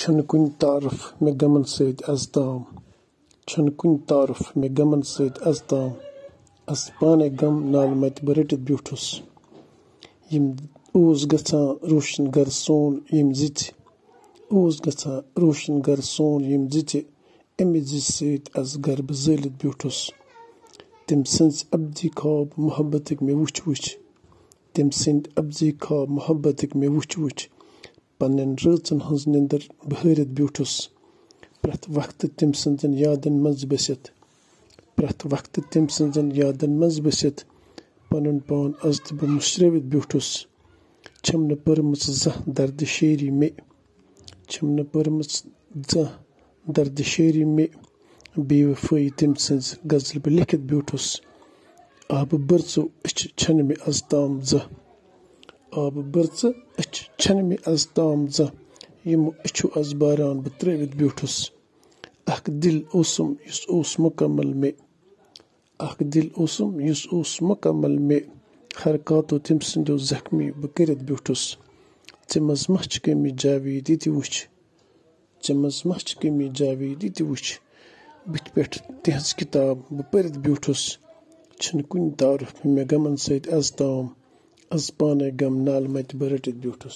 छन कुन तारुफ मे गमन सैद अजताम छन कुन तारुफ मे गमन सैद अजताम अस पाने गम नाल मत रटित ब्यूठुस यम ओस गछान रोशन गर सोन यम जिच ओस गछान रोशन गर सोन यम जिच अमे जिच सैद अस गर बजलित ब्यूठुस तम सन्स अब्दी ख्वाब मोहब्बतक मे वुच वुच तम सन्द अब्दी ख्वाब मोहब्बतक मे वुच वुच पन्न रचन हज निंदर बहरित ब्यूठुस प्रथ वक्त तम सन्जन यादन मज बसित प्रथ वक्त तम सन्जन यादन मज बसित पनुन पान अज तब मुश्रवित ब्यूठुस छम न परमच जह दर्द शेरी मे छम न परमच जह दर्द शेरी मे बेवफाई तम सन्ज गजल बह लिखित ब्यूठुस आब बरचो अच छन मे अज ताम जह आब बरच अच छन मे अज ताम जह यमो अछो अज बारान बह त्रवित ब्यूठुस अख दिल ओसम युस ओस मुकम्मल मे अख दिल ओसम युस ओस मुकम्मल मे हरकातो तम सन्दो जख्मी बह करित ब्यूठुस चमज मह कमी जावेदी ति वुच चमज मह कमी जावेदी ति वुच बुथ पे तिहज किताब बह परित ब्यूठुस छन कुन तारुफ मे गमन सैद अजताम अज पाने गम नाल मत बह रटित ब्यूठुस।